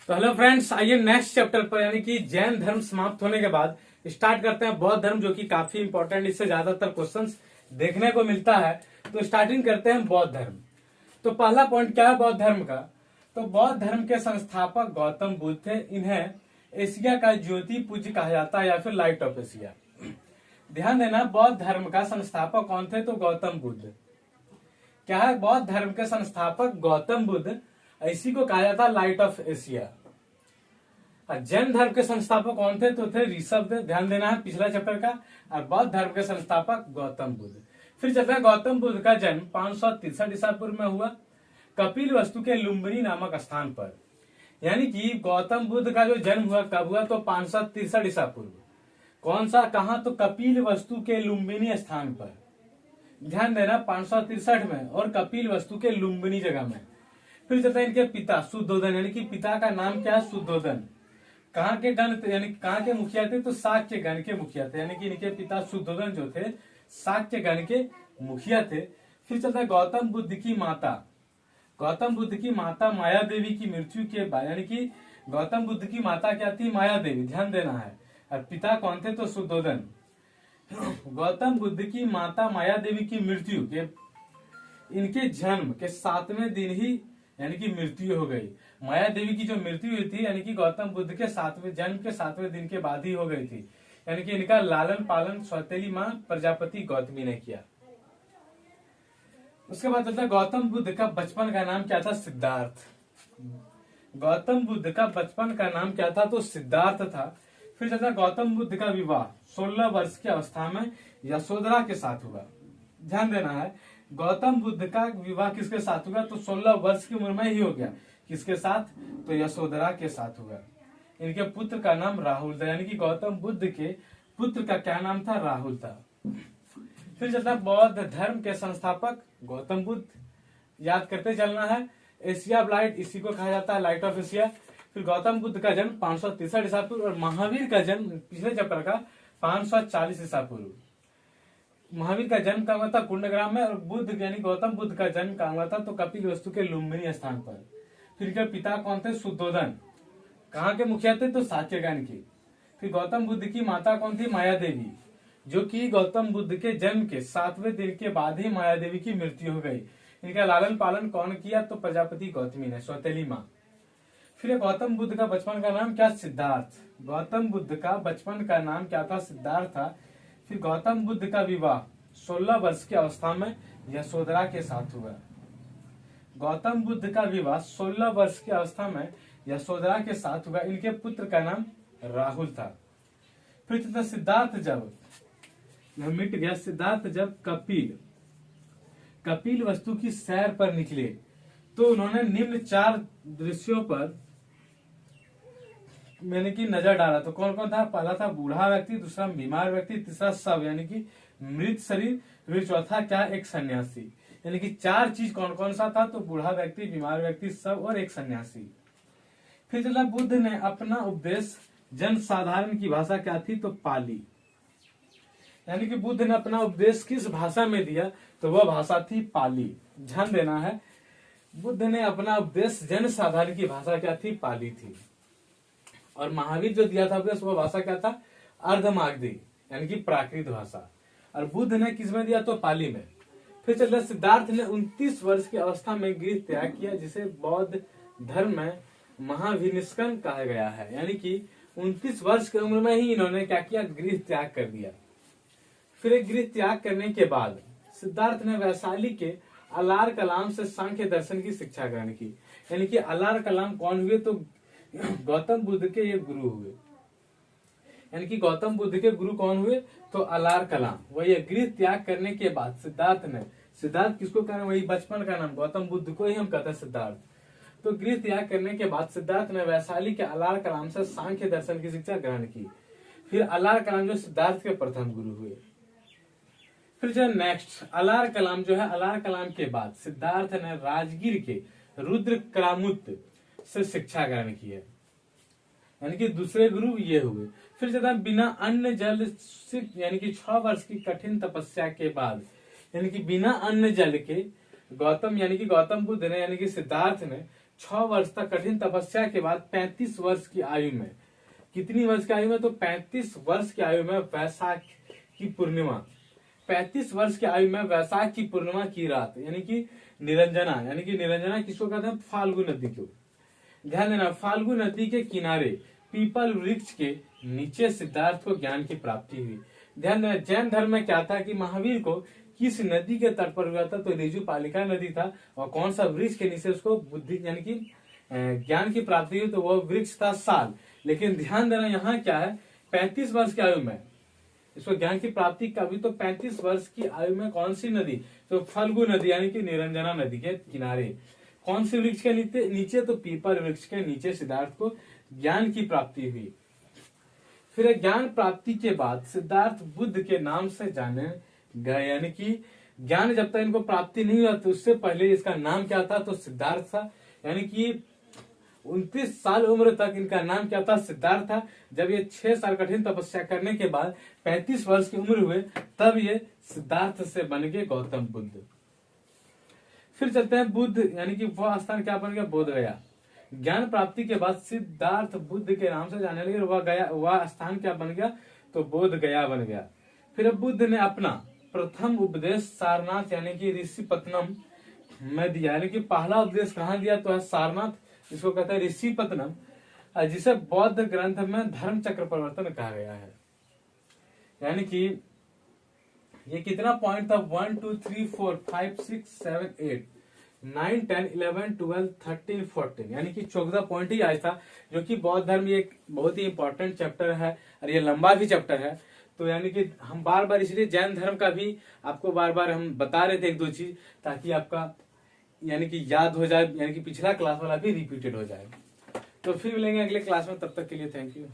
तो hello friends, आइए next chapter पर यानी कि जैन धर्म समाप्त होने के बाद स्टार्ट करते हैं बौद्ध धर्म, जो कि काफी इंपॉर्टेंट, इससे ज्यादातर क्वेश्चंस देखने को मिलता है। तो स्टार्टिंग करते हैं बौद्ध धर्म। तो पहला पॉइंट क्या है बौद्ध धर्म का? तो बौद्ध धर्म के संस्थापक गौतम बुद्ध थे। इन्हें एशिया का ज्योति पुंज कहा जाता है या फिर लाइट ऑफ एशिया। ध्यान देना, बौद्ध धर्म का संस्थापक कौन थे? तो गौतम बुद्ध। क्या है? बौद्ध धर्म के संस्थापक गौतम बुद्ध, इसी को कहा जाता है लाइट ऑफ एशिया। जैन धर्म के संस्थापक कौन थे? तो थे ऋषभ। ध्यान देना है पिछला चैप्टर का। और बौद्ध धर्म के संस्थापक गौतम बुद्ध। फिर चलते हैं, गौतम बुद्ध का जन्म 563 ईसा पूर्व में हुआ कपिल वस्तु के लुम्बिनी नामक स्थान पर। यानी कि गौतम बुद्ध का जो जन्म हुआ कब हुआ? तो 563 ईसा पूर्व। कौन सा, कहा? तो कपिल वस्तु के लुम्बिनी स्थान पर। ध्यान देना, 563 में और कपिल वस्तु के लुम्बिनी जगह में। फिर चलते हैं इनके पिता शुद्धोधन, यानी कि पिता का नाम क्या है? शुद्धोधन। कहाँ के गण यानी कहाँ के मुखिया थे? तो शाक्य गण के मुखिया थे। यानी कि इनके पिता शुद्धोधन जो थे शाक्य गण के मुखिया थे। फिर चलता है गौतम बुद्ध की माता। गौतम बुद्ध की माता माया देवी की मृत्यु के बाद, यानी कि गौतम बुद्ध की माता क्या थी? माया देवी। ध्यान देना है। और पिता कौन थे? तो शुद्धोधन। गौतम बुद्ध की माता माया देवी की मृत्यु के इनके जन्म के 7वें दिन ही यानी कि मृत्यु हो गई। माया देवी की जो मृत्यु हुई थी यानी कि गौतम बुद्ध के 7वें जन्म के 7वें दिन के बाद ही हो गई थी। यानी कि इनका लालन पालन सौतेली मां प्रजापति गौतमी ने किया। उसके बाद चलता है गौतम बुद्ध का बचपन का नाम क्या था? सिद्धार्थ। गौतम बुद्ध का बचपन का नाम क्या था? तो सिद्धार्थ था। फिर चलता है गौतम बुद्ध का विवाह 16 वर्ष की अवस्था में यशोधरा के साथ हुआ। ध्यान देना है, गौतम बुद्ध का विवाह किसके साथ हुआ? तो 16 वर्ष की उम्र में ही हो गया। किसके साथ? तो यशोधरा के साथ हुआ। इनके पुत्र का नाम राहुल था। यानी कि गौतम बुद्ध के पुत्र का क्या नाम था? राहुल था। फिर चलता है बौद्ध धर्म के संस्थापक गौतम बुद्ध। याद करते चलना है, एशिया लाइट, इसी को कहा जाता है लाइट ऑफ एशिया। फिर गौतम बुद्ध का जन्म 563 ईसा पूर्व और महावीर का जन्म पिछले चैप्टर का 540 ईसा पूर्व। महावीर का जन्म कहाँ हुआ था? कुंडग्राम में। और बुद्ध यानी गौतम बुद्ध का जन्म कहाँ हुआ था? तो कपिल वस्तु के लुम्बिनी स्थान पर। फिर के पिता कौन थे? शुद्धोधन। कहाँ के मुखिया थे? तो सात्यगण की। फिर गौतम बुद्ध की माता कौन थी? माया देवी, जो कि गौतम बुद्ध के जन्म के 7वें दिन के बाद ही माया देवी की मृत्यु हो गई। इनका लालन पालन कौन किया? तो प्रजापति गौतमी ने, सौतेली माँ। फिर गौतम बुद्ध का बचपन का नाम क्या? सिद्धार्थ। गौतम बुद्ध का बचपन का नाम क्या था? सिद्धार्थ था। फिर गौतम बुद्ध का विवाह 16 वर्ष की अवस्था में यशोधरा के साथ हुआ। गौतम बुद्ध का विवाह 16 वर्ष की अवस्था में यशोधरा के साथ हुआ। इनके पुत्र का नाम राहुल था। फिर सिद्धार्थ जब मिट गया, सिद्धार्थ जब कपिल वस्तु की सैर पर निकले तो उन्होंने निम्न 4 दृश्यों पर मैंने की नजर डाला। तो कौन कौन था? पहला था बूढ़ा व्यक्ति, दूसरा बीमार व्यक्ति, तीसरा शव यानी कि मृत शरीर, फिर चौथा क्या? एक सन्यासी। यानी कि 4 चीज कौन कौन सा था? तो बूढ़ा व्यक्ति, बीमार व्यक्ति, शव और एक सन्यासी। फिर चला, बुद्ध ने अपना उपदेश जन साधारण की भाषा क्या थी? तो पाली। यानी कि बुद्ध ने अपना उपदेश किस भाषा में दिया? तो वह भाषा थी पाली। ध्यान देना है, बुद्ध ने अपना उपदेश जन साधारण की भाषा क्या थी? पाली थी। और महावीर जो दिया था उपदेश वह भाषा क्या था? अर्धमागधी यानी कि प्राकृत भाषा। और बुद्ध ने किस में दिया? तो पाली में। फिर चलता, सिद्धार्थ ने 29 वर्ष की अवस्था में गृह त्याग किया, जिसे बौद्ध धर्म में महाविनिष्कन कहा गया है। यानी कि 29 वर्ष की उम्र में ही इन्होंने क्या किया? गृह त्याग कर दिया। फिर गृह त्याग करने के बाद सिद्धार्थ ने वैशाली के अलार कलाम से सांख्य दर्शन की शिक्षा ग्रहण की। यानी कि अलार कलाम कौन हुए? तो गौतम बुद्ध के ये गुरु हुए। यानी कि गौतम बुद्ध के गुरु कौन हुए? तो अलार कलाम। वही गृह त्याग करने के बाद सिद्धार्थ किसको कह रहे हैं? वही बचपन का नाम गौतम बुद्ध को ही हम कहते हैं सिद्धार्थ। तो गृह त्याग करने के बाद सिद्धार्थ ने वैशाली के अलार कलाम से सांख्य दर्शन की शिक्षा ग्रहण की। फिर अलार कलाम जो सिद्धार्थ के प्रथम गुरु हुए। फिर जो नेक्स्ट अलार कलाम जो है, अलार कलाम के बाद सिद्धार्थ ने राजगीर के रुद्र करामुत से शिक्षा ग्रहण की है। यानी कि दूसरे गुरु ये हुए। फिर ज्यादा बिना अन्न जल से यानी कि 6 वर्ष की कठिन तपस्या के बाद, यानी कि बिना अन्न जल के गौतम बुद्ध ने यानी कि सिद्धार्थ ने 6 वर्ष तक कठिन तपस्या के बाद 35 वर्ष की आयु में, कितनी वर्ष की आयु में, तो 35 वर्ष की आयु में वैशाख की पूर्णिमा, 35 वर्ष की आयु में वैशाख की पूर्णिमा की रात, यानी कि निरंजना किसको कहते हैं, फाल्गु नदी को। ध्यान देना, फाल्गु नदी के किनारे पीपल वृक्ष के नीचे सिद्धार्थ को ज्ञान की प्राप्ति हुई। ध्यान देना, जैन धर्म में क्या था कि महावीर को किस नदी के तट पर हुआ था, तो ऋजुपालिका नदी था। और कौन सा वृक्ष के नीचे उसको बुद्धि यानी कि ज्ञान की प्राप्ति हुई, तो वह वृक्ष था साल। लेकिन ध्यान देना, यहाँ क्या है, 35 वर्ष की आयु में इसको ज्ञान की प्राप्ति कभी, तो 35 वर्ष की आयु में कौन सी नदी, तो फाल्गु नदी यानी कि निरंजना नदी के किनारे कौन से वृक्ष के नीचे, तो पीपल वृक्ष के नीचे सिद्धार्थ को ज्ञान की प्राप्ति हुई। फिर ज्ञान प्राप्ति के बाद सिद्धार्थ बुद्ध के नाम से जाने गए, यानी कि ज्ञान जब तक इनको प्राप्ति नहीं हुआ तो उससे पहले इसका नाम क्या था, तो सिद्धार्थ था। यानी कि 29 साल उम्र तक इनका नाम क्या था, सिद्धार्थ था। जब ये 6 साल कठिन तपस्या करने के बाद 35 वर्ष की उम्र हुए, तब ये सिद्धार्थ से बन गए गौतम बुद्ध। फिर चलते हैं बुद्ध, यानी कि वह स्थान क्या बन गया, बोध गया। ज्ञान प्राप्ति के बाद सिद्धार्थ बुद्ध के नाम से जाने लगे, वह स्थान क्या बन गया, तो बोध गया बन गया। फिर अब बुद्ध ने अपना प्रथम उपदेश सारनाथ यानी कि ऋषिपत्तनम में दिया, यानी कि पहला उपदेश कहाँ दिया, तो है सारनाथ, इसको कहते हैं ऋषिपत्तनम, जिसे बौद्ध ग्रंथ में धर्म चक्र प्रवर्तन कहा गया है। यानी कि ये कितना पॉइंट था, 1 2 3 4 5 6 7 8 9 10 11 12 13 14, यानी कि 14 पॉइंट ही आया था, जो कि बौद्ध धर्म एक बहुत ही इंपॉर्टेंट चैप्टर है और ये लंबा भी चैप्टर है। तो यानी कि हम बार बार इसलिए जैन धर्म का भी आपको बार बार हम बता रहे थे एक दो चीज, ताकि आपका यानी कि याद हो जाए, यानी कि पिछला क्लास वाला भी रिपीटेड हो जाए। तो फिर मिलेंगे अगले क्लास में, तब तक के लिए थैंक यू।